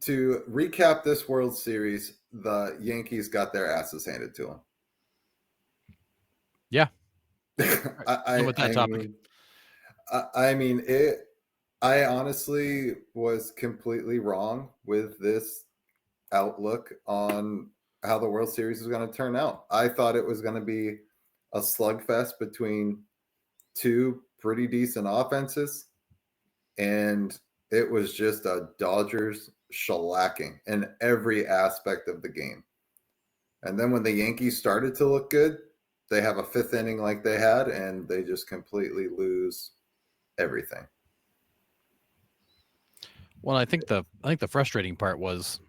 To recap this World Series, the Yankees got their asses handed to them. Yeah. Done I, with that I topic. mean, I mean it. I honestly was completely wrong with this outlook on how the World Series is going to turn out. I thought it was going to be a slugfest between two pretty decent offenses, and it was just a Dodgers shellacking in every aspect of the game. And then when the Yankees started to look good, they have a fifth inning like they had, and they just completely lose everything. Well, I think the frustrating part was,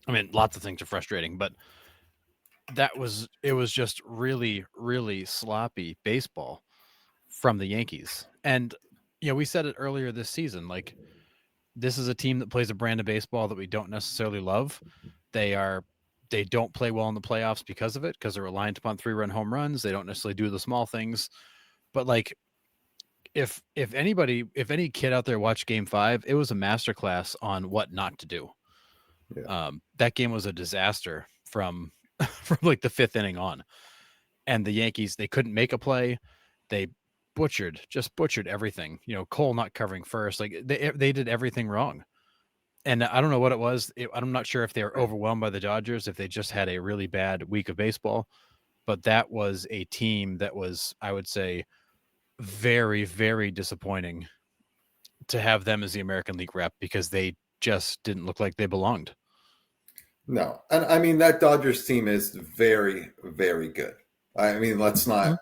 I mean, lots of things are frustrating, but it was just really, really sloppy baseball from the Yankees. And we said it earlier this season, like, this is a team that plays a brand of baseball that we don't necessarily love. They are they don't play well in the playoffs because of it, because they're reliant upon 3-run home runs. They don't necessarily do the small things. But like, if any kid out there watched Game 5, it was a masterclass on what not to do. Yeah. That game was a disaster from from like the fifth inning on. And the Yankees, they couldn't make a play. They just butchered everything. Cole not covering first, like they did everything wrong. And I don't know what it was. I'm not sure if they were overwhelmed by the Dodgers, if they just had a really bad week of baseball. But that was a team that was, I would say, very, very disappointing to have them as the American League rep, because they just didn't look like they belonged. No. And I mean, that Dodgers team is very, very good. I mean, let's not.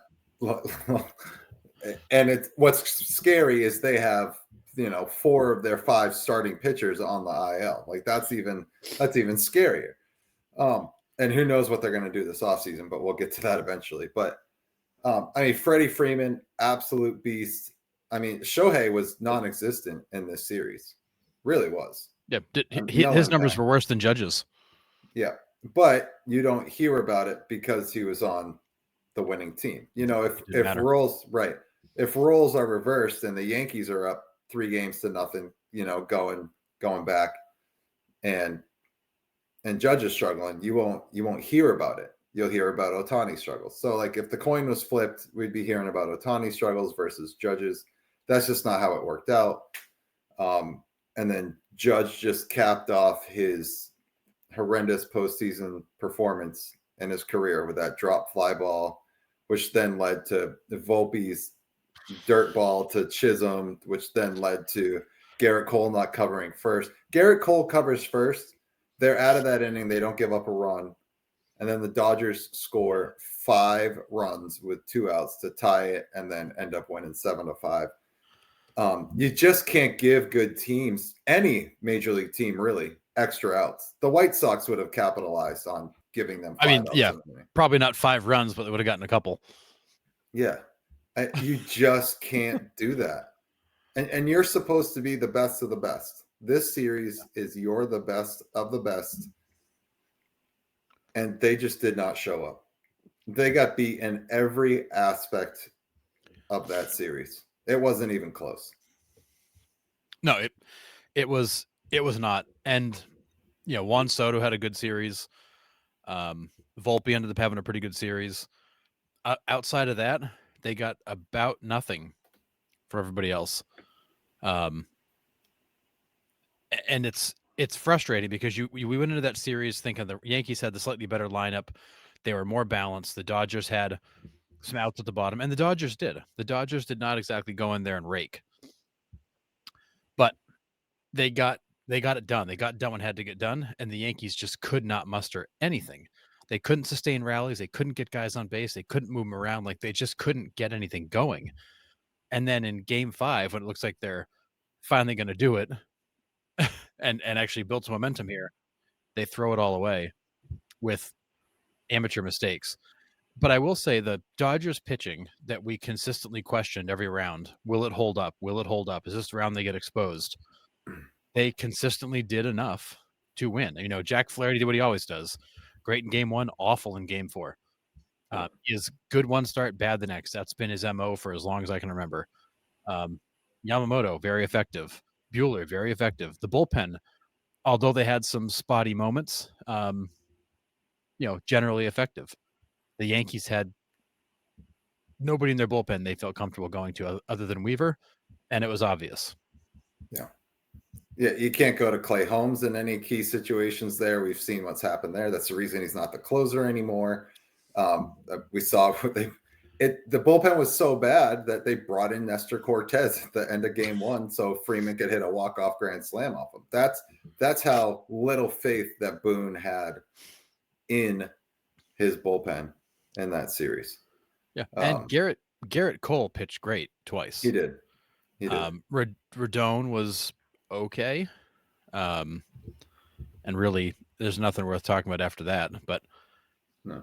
And what's scary is they have 4 of their 5 starting pitchers on the IL. Like that's even scarier. And who knows what they're going to do this offseason, but we'll get to that eventually. But I mean, Freddie Freeman, absolute beast. I mean, Shohei was non-existent in this series, really was. Yeah, No his numbers impact. were worse than Judge's. Yeah, but you don't hear about it because he was on the winning team. It didn't matter. If roles are reversed and the Yankees are up 3-0, going back, and Judge is struggling, you won't hear about it. You'll hear about Ohtani struggles. So like if the coin was flipped, we'd be hearing about Ohtani struggles versus Judge's. That's just not how it worked out. And then Judge just capped off his horrendous postseason performance in his career with that drop fly ball, which then led to Volpe's dirt ball to Chisholm, which then led to Garrett Cole not covering first. Garrett Cole covers first. They're out of that inning. They don't give up a run. And then the Dodgers score 5 runs with 2 outs to tie it and then end up winning 7-5. You just can't give good teams, any major league team really, extra outs. The White Sox would have capitalized on giving them 5 outs. Yeah, probably not 5 runs, but they would have gotten a couple. Yeah. You just can't do that. And you're supposed to be the best of the best. This series is you're the best of the best. And they just did not show up. They got beat in every aspect of that series. It wasn't even close. No, it was not. And Juan Soto had a good series. Volpe ended up having a pretty good series. Outside of that, they got about nothing for everybody else. And it's frustrating because we went into that series thinking the Yankees had the slightly better lineup. They were more balanced. The Dodgers had some outs at the bottom, and the Dodgers did. The Dodgers did not exactly go in there and rake, but they got it done. They got done when it had to get done, and the Yankees just could not muster anything. They couldn't sustain rallies. They couldn't get guys on base. They couldn't move them around. Like, they just couldn't get anything going. And then in Game 5, when it looks like they're finally going to do it and actually build some momentum here, they throw it all away with amateur mistakes. But I will say the Dodgers pitching that we consistently questioned every round, will it hold up? Will it hold up? Is this the round they get exposed? They consistently did enough to win. Jack Flaherty did what he always does. Great in Game 1, awful in Game 4. Is good one start, bad the next. That's been his MO for as long as I can remember. Yamamoto, very effective. Buehler, very effective. The bullpen although they had some spotty moments, generally effective. The Yankees had nobody in their bullpen they felt comfortable going to other than Weaver, and it was obvious. Yeah. Yeah, you can't go to Clay Holmes in any key situations there. We've seen what's happened there. That's the reason he's not the closer anymore. We saw what the bullpen was so bad that they brought in Nestor Cortez at the end of game one so Freeman could hit a walk-off grand slam off him. That's how little faith that Boone had in his bullpen in that series. Yeah, and Garrett Cole pitched great He twice. did. He did. Rodon was okay. And really, there's nothing worth talking about after that. But No.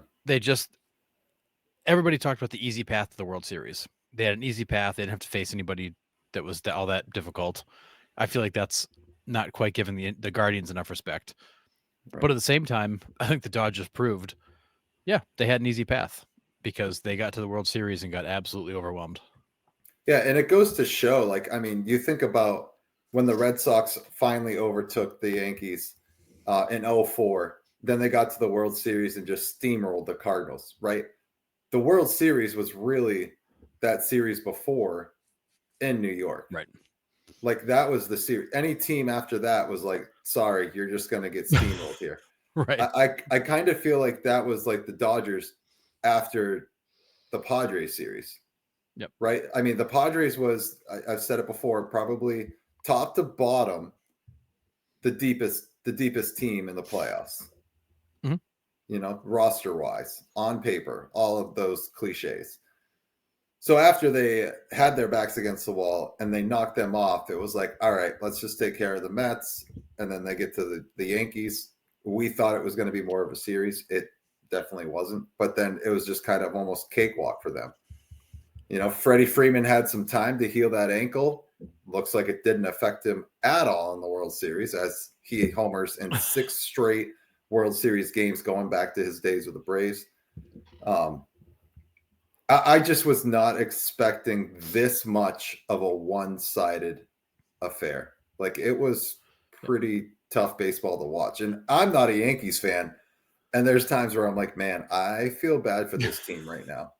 everybody talked about the easy path to the World Series. They had an easy path. They didn't have to face anybody that was all that difficult. I feel like that's not quite giving the Guardians enough respect. Right. But at the same time, I think the Dodgers proved, yeah, they had an easy path because they got to the World Series and got absolutely overwhelmed. Yeah, and it goes to show, like, I mean, you think about when the Red Sox finally overtook the Yankees in 04, then they got to the World Series and just steamrolled the Cardinals, right? The World Series was really that series before in New York. Right. Like, that was the series. Any team after that was like, sorry, you're just going to get steamrolled here. Right. I kind of feel like that was like the Dodgers after the Padres series. Yep. Right. I mean, the Padres was, I've said it before, probably top to bottom, the deepest team in the playoffs. Mm-hmm. You know, roster wise, on paper, all of those cliches. So after they had their backs against the wall and they knocked them off, it was like, all right, let's just take care of the Mets. And then they get to the Yankees. We thought it was going to be more of a series. It definitely wasn't. But then it was just kind of almost cakewalk for them. You know, Freddie Freeman had some time to heal that ankle. Looks like it didn't affect him at all in the World Series as he homers in 6 straight World Series games going back to his days with the Braves. I just was not expecting this much of a one-sided affair. Like, it was pretty tough baseball to watch. And I'm not a Yankees fan. And there's times where I'm like, man, I feel bad for this team right now.